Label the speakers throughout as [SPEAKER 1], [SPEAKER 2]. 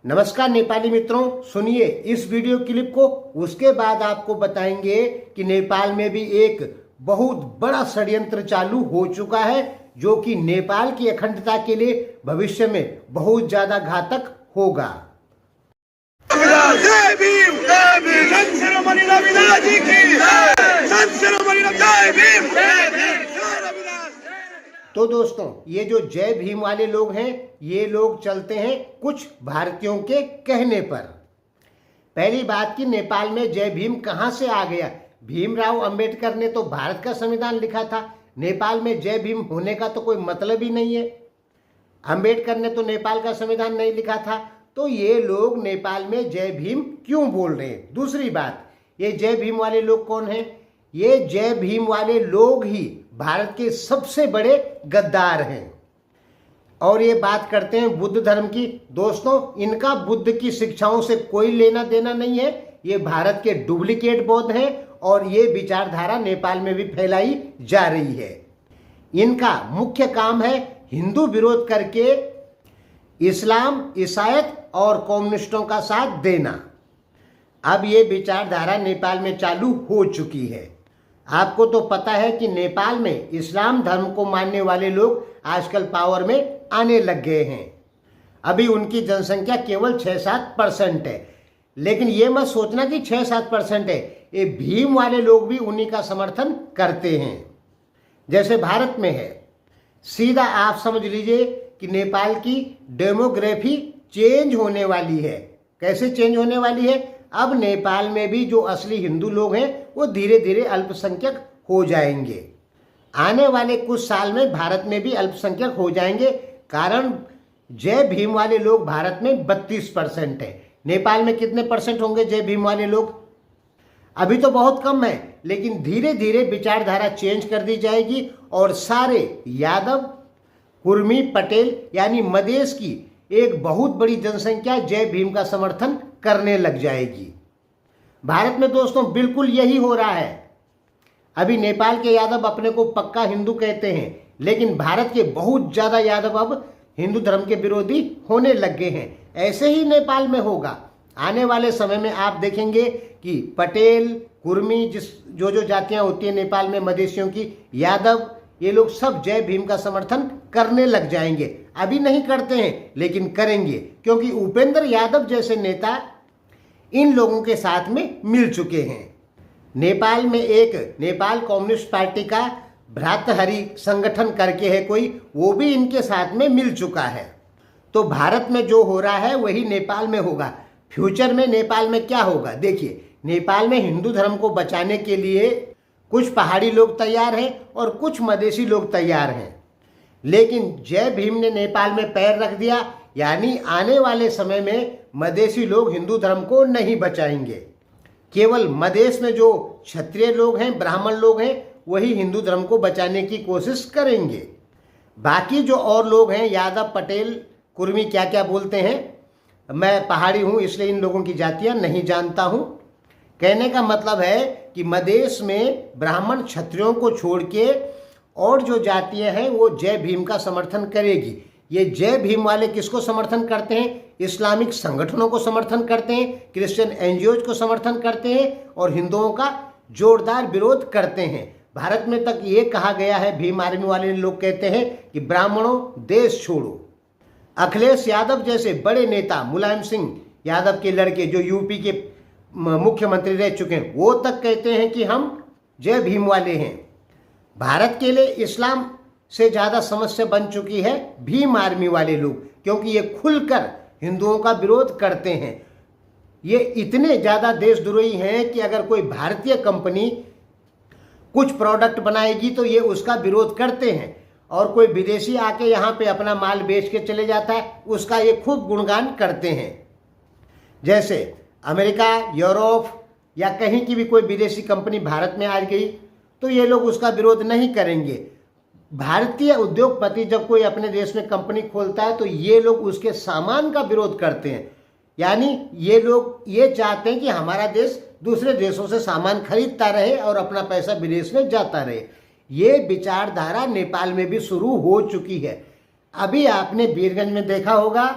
[SPEAKER 1] नमस्कार नेपाली मित्रों, सुनिए इस वीडियो क्लिप को। उसके बाद आपको बताएंगे कि नेपाल में भी एक बहुत बड़ा षड्यंत्र चालू हो चुका है जो कि नेपाल की अखंडता के लिए भविष्य में बहुत ज्यादा घातक होगा।
[SPEAKER 2] जय भीम, जय भीम, संत शिरोमणि रविदास जी की जय, संत शिरोमणि जय भीम, जय भीम, जय रविदास।
[SPEAKER 1] तो दोस्तों, ये जो जय भीम वाले लोग हैं, ये लोग चलते हैं कुछ भारतीयों के कहने पर। पहली बात कि नेपाल में जय भीम कहां से आ गया। भीमराव अंबेडकर ने तो भारत का संविधान लिखा था, नेपाल में जय भीम होने का तो कोई मतलब ही नहीं है। अंबेडकर ने तो नेपाल का संविधान नहीं लिखा था, तो ये लोग नेपाल में जय भीम क्यों बोल रहे हैं। दूसरी बात, ये जय भीम वाले लोग कौन हैं? ये जय भीम वाले लोग ही भारत के सबसे बड़े गद्दार हैं और ये बात करते हैं बुद्ध धर्म की। दोस्तों, इनका बुद्ध की शिक्षाओं से कोई लेना देना नहीं है। ये भारत के डुप्लीकेट बौद्ध हैं और ये विचारधारा नेपाल में भी फैलाई जा रही है। इनका मुख्य काम है हिंदू विरोध करके इस्लाम, ईसाईयत और कम्युनिस्टों का साथ देना। अब ये विचारधारा नेपाल में चालू हो चुकी है। आपको तो पता है कि नेपाल में इस्लाम धर्म को मानने वाले लोग आजकल पावर में आने लग गए हैं। अभी उनकी जनसंख्या केवल 6-7% है, लेकिन ये मत सोचना कि 6-7% है। ये भीम वाले लोग भी उन्हीं का समर्थन करते हैं जैसे भारत में है। सीधा आप समझ लीजिए कि नेपाल की डेमोग्राफी चेंज होने वाली है। कैसे चेंज होने वाली है? अब नेपाल में भी जो असली हिंदू लोग हैं वो धीरे धीरे अल्पसंख्यक हो जाएंगे। आने वाले कुछ साल में भारत में भी अल्पसंख्यक हो जाएंगे, कारण जय भीम वाले लोग भारत में 32% है। नेपाल में कितने परसेंट होंगे जय भीम वाले लोग? अभी तो बहुत कम है, लेकिन धीरे धीरे विचारधारा चेंज कर दी जाएगी और सारे यादव, कुर्मी, पटेल यानी मधेश की एक बहुत बड़ी जनसंख्या जय भीम का समर्थन करने लग जाएगी। भारत में दोस्तों बिल्कुल यही हो रहा है। अभी नेपाल के यादव अपने को पक्का हिंदू कहते हैं, लेकिन भारत के बहुत ज्यादा यादव अब हिंदू धर्म के विरोधी होने लग गए हैं। ऐसे ही नेपाल में होगा। आने वाले समय में आप देखेंगे कि पटेल, कुर्मी, जो जातियां होती है नेपाल में, मधेशियों की, यादव, ये लोग सब जय भीम का समर्थन करने लग जाएंगे। अभी नहीं करते हैं लेकिन करेंगे, क्योंकि उपेंद्र यादव जैसे नेता इन लोगों के साथ में मिल चुके हैं। नेपाल में एक नेपाल कम्युनिस्ट पार्टी का भ्रातृहरि संगठन करके है कोई, वो भी इनके साथ में मिल चुका है। तो भारत में जो हो रहा है वही नेपाल में होगा। फ्यूचर में नेपाल में क्या होगा? देखिए, नेपाल में हिंदू धर्म को बचाने के लिए कुछ पहाड़ी लोग तैयार हैं और कुछ मधेसी लोग तैयार हैं, लेकिन जय भीम ने नेपाल में पैर रख दिया, यानी आने वाले समय में मधेसी लोग हिंदू धर्म को नहीं बचाएंगे। केवल मधेश में जो क्षत्रिय लोग हैं, ब्राह्मण लोग हैं, वही हिंदू धर्म को बचाने की कोशिश करेंगे। बाकी जो और लोग हैं, यादव, पटेल, कुर्मी, क्या क्या बोलते हैं, मैं पहाड़ी हूं इसलिए इन लोगों की जातियां नहीं जानता हूं। कहने का मतलब है कि मधेश में ब्राह्मण, क्षत्रियों को छोड़ के और जो जातियां हैं वो जय भीम का समर्थन करेगी। ये जय भीम वाले किसको समर्थन करते हैं? इस्लामिक संगठनों को समर्थन करते हैं, क्रिश्चियन एनजीओज को समर्थन करते हैं और हिंदुओं का जोरदार विरोध करते हैं। भारत में तक ये कहा गया है, भीम आर्मी वाले लोग कहते हैं कि ब्राह्मणों देश छोड़ो। अखिलेश यादव जैसे बड़े नेता, मुलायम सिंह यादव के लड़के जो यूपी के मुख्यमंत्री रह चुके हैं, वो तक कहते हैं कि हम जय भीम वाले हैं। भारत के लिए इस्लाम से ज़्यादा समस्या बन चुकी है भीम आर्मी वाले लोग, क्योंकि ये खुलकर हिंदुओं का विरोध करते हैं। ये इतने ज़्यादा देशद्रोही हैं कि अगर कोई भारतीय कंपनी कुछ प्रोडक्ट बनाएगी तो ये उसका विरोध करते हैं, और कोई विदेशी आके यहाँ पे अपना माल बेच के चले जाता है, उसका ये खूब गुणगान करते हैं। जैसे अमेरिका, यूरोप या कहीं की भी कोई विदेशी कंपनी भारत में आ गई तो ये लोग उसका विरोध नहीं करेंगे। भारतीय उद्योगपति जब कोई अपने देश में कंपनी खोलता है तो ये लोग उसके सामान का विरोध करते हैं। यानी ये लोग ये चाहते हैं कि हमारा देश दूसरे देशों से सामान खरीदता रहे और अपना पैसा विदेश में जाता रहे। ये विचारधारा नेपाल में भी शुरू हो चुकी है। अभी आपने वीरगंज में देखा होगा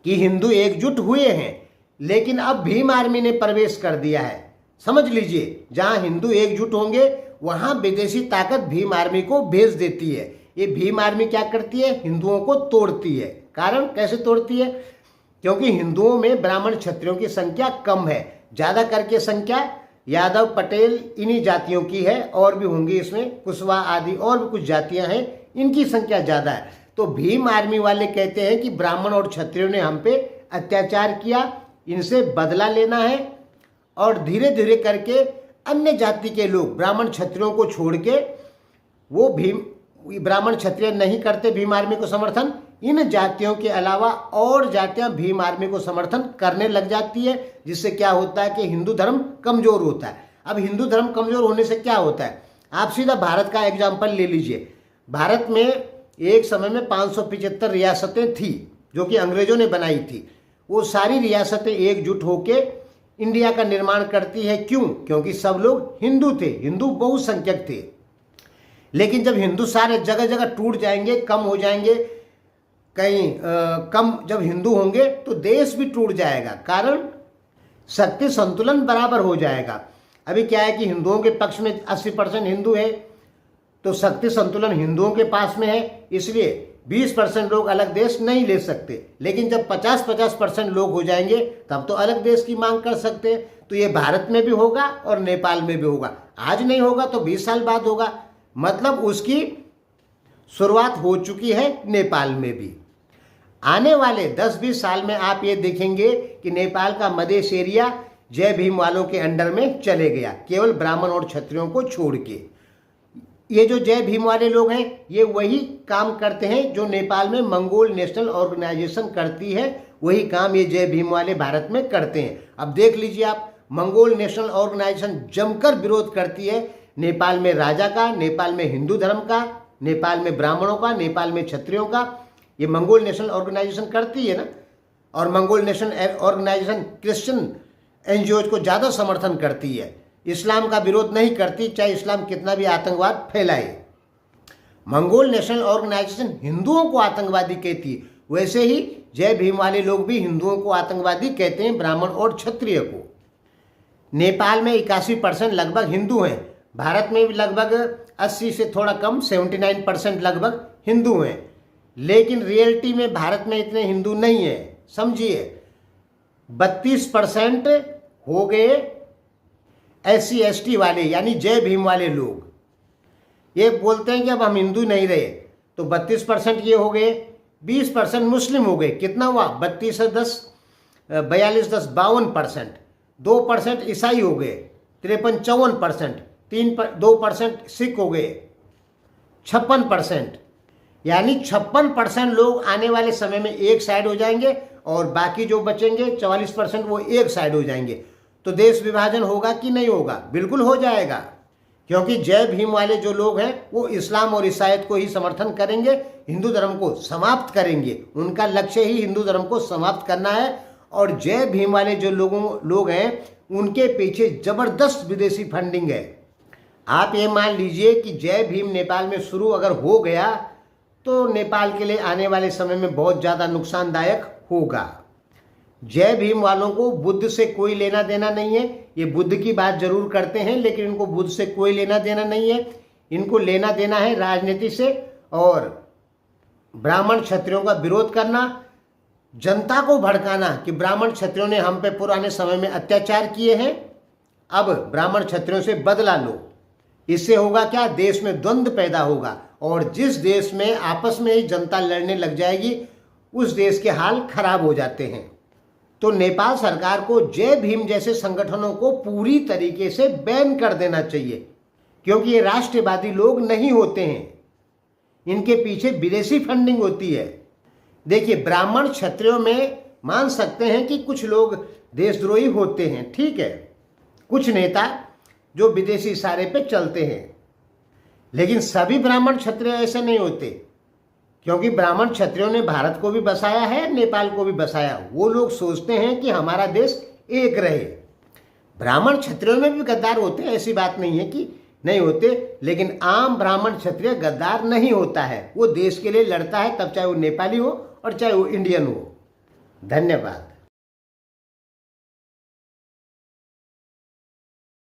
[SPEAKER 1] कि हिंदू एकजुट हुए हैं, लेकिन अब भीम आर्मी ने प्रवेश कर दिया है। समझ लीजिए, जहां हिंदू एकजुट होंगे वहां विदेशी ताकत भीम आर्मी को भेज देती है। ये भीम आर्मी क्या करती है? हिंदुओं को तोड़ती है। कारण कैसे तोड़ती है? क्योंकि हिंदुओं में ब्राह्मण क्षत्रियों की संख्या कम है, ज्यादा करके संख्या यादव पटेल इन्हीं जातियों की है, और भी होंगी इसमें कुशवाहा आदि और भी कुछ जातियां हैं, इनकी संख्या ज्यादा है। तो भीम आर्मी वाले कहते हैं कि ब्राह्मण और क्षत्रियों ने हम पे अत्याचार किया, इनसे बदला लेना है, और धीरे धीरे करके अन्य जाति के लोग ब्राह्मण क्षत्रियों को छोड़ के वो ब्राह्मण क्षत्रिय नहीं करते भीम आर्मी को समर्थन, इन जातियों के अलावा और जातियां भीम आर्मी को समर्थन करने लग जाती है, जिससे क्या होता है कि हिंदू धर्म कमजोर होता है। अब हिंदू धर्म कमजोर होने से क्या होता है? आप सीधा भारत का एग्जाम्पल ले लीजिए। भारत में एक समय में 575 रियासतें थी जो कि अंग्रेजों ने बनाई थी। वो सारी रियासतें एकजुट होके इंडिया का निर्माण करती है। क्यों? क्योंकि सब लोग हिंदू थे, हिंदू बहुसंख्यक थे। लेकिन जब हिंदू सारे जगह जगह टूट जाएंगे, कम हो जाएंगे, कहीं कम जब हिंदू होंगे तो देश भी टूट जाएगा। कारण शक्ति संतुलन बराबर हो जाएगा। अभी क्या है कि हिंदुओं के पक्ष में 80% हिंदू है, तो शक्ति संतुलन हिंदुओं के पास में है, इसलिए 20% लोग अलग देश नहीं ले सकते। लेकिन जब 50-50% लोग हो जाएंगे तब तो अलग देश की मांग कर सकते हैं। तो ये भारत में भी होगा और नेपाल में भी होगा। आज नहीं होगा तो 20 साल बाद होगा, मतलब उसकी शुरुआत हो चुकी है नेपाल में भी। आने वाले 10-20 साल में आप ये देखेंगे कि नेपाल का मधेश एरिया जय भीम वालों के अंडर में चले गया, केवल ब्राह्मण और क्षत्रियों को छोड़ के। ये जो जय भीम वाले लोग हैं ये वही काम करते हैं जो नेपाल में मंगोल नेशनल ऑर्गेनाइजेशन करती है, वही काम ये जय भीम वाले भारत में करते हैं। अब देख लीजिए आप, मंगोल नेशनल ऑर्गेनाइजेशन जमकर विरोध करती है नेपाल में राजा का, नेपाल में हिंदू धर्म का, नेपाल में ब्राह्मणों का, नेपाल में क्षत्रियों का। ये मंगोल नेशनल ऑर्गेनाइजेशन करती है ना। और Mongol national organisation Christian NGO को ज़्यादा समर्थन करती है, इस्लाम का विरोध नहीं करती, चाहे इस्लाम कितना भी आतंकवाद फैलाए। मंगोल नेशनल ऑर्गेनाइजेशन हिंदुओं को आतंकवादी कहती है, वैसे ही जय भीम वाले लोग भी हिंदुओं को आतंकवादी कहते हैं, ब्राह्मण और क्षत्रिय को। नेपाल में 81% लगभग हिंदू हैं, भारत में भी लगभग 80 से थोड़ा कम 79% लगभग हिंदू हैं। लेकिन रियलिटी में भारत में इतने हिंदू नहीं है। समझिए, 32% हो गए SC/ST वाले, यानी जय भीम वाले लोग। ये बोलते हैं कि अब हम हिंदू नहीं रहे, तो 32% ये हो गए, 20% मुस्लिम हो गए। कितना हुआ? 32 से 10 42 10 52%। 2% ईसाई हो गए, 53-54%। 2% सिख हो गए, 56%। यानी 56% लोग आने वाले समय में एक साइड हो जाएंगे और बाकी जो बचेंगे 44% वो एक साइड हो जाएंगे। तो देश विभाजन होगा कि नहीं होगा? बिल्कुल हो जाएगा, क्योंकि जय भीम वाले जो लोग हैं वो इस्लाम और ईसाईयत को ही समर्थन करेंगे, हिंदू धर्म को समाप्त करेंगे। उनका लक्ष्य ही हिंदू धर्म को समाप्त करना है। और जय भीम वाले जो लोग हैं उनके पीछे जबरदस्त विदेशी फंडिंग है। आप ये मान लीजिए कि जय भीम नेपाल में शुरू अगर हो गया तो नेपाल के लिए आने वाले समय में बहुत ज़्यादा नुकसानदायक होगा। जय भीम वालों को बुद्ध से कोई लेना देना नहीं है। ये बुद्ध की बात जरूर करते हैं, लेकिन इनको बुद्ध से कोई लेना देना नहीं है। इनको लेना देना है राजनीति से और ब्राह्मण क्षत्रियों का विरोध करना, जनता को भड़काना कि ब्राह्मण क्षत्रियों ने हम पे पुराने समय में अत्याचार किए हैं, अब ब्राह्मण क्षत्रियों से बदला लो। इससे होगा क्या? देश में द्वंद्व पैदा होगा, और जिस देश में आपस में ही जनता लड़ने लग जाएगी उस देश के हाल खराब हो जाते हैं। तो नेपाल सरकार को जय भीम जैसे संगठनों को पूरी तरीके से बैन कर देना चाहिए, क्योंकि ये राष्ट्रवादी लोग नहीं होते हैं, इनके पीछे विदेशी फंडिंग होती है। देखिए, ब्राह्मण क्षत्रियों में मान सकते हैं कि कुछ लोग देशद्रोही होते हैं, ठीक है, कुछ नेता जो विदेशी इशारे पे चलते हैं, लेकिन सभी ब्राह्मण क्षत्रिय ऐसे नहीं होते, क्योंकि ब्राह्मण क्षत्रियों ने भारत को भी बसाया है, नेपाल को भी बसाया। वो लोग सोचते हैं कि हमारा देश एक रहे। ब्राह्मण क्षत्रियों में भी गद्दार होते हैं, ऐसी बात नहीं है कि नहीं होते, लेकिन आम ब्राह्मण क्षत्रिय गद्दार नहीं होता है। वो देश के लिए लड़ता है, तब चाहे वो नेपाली हो और चाहे वो इंडियन हो। धन्यवाद।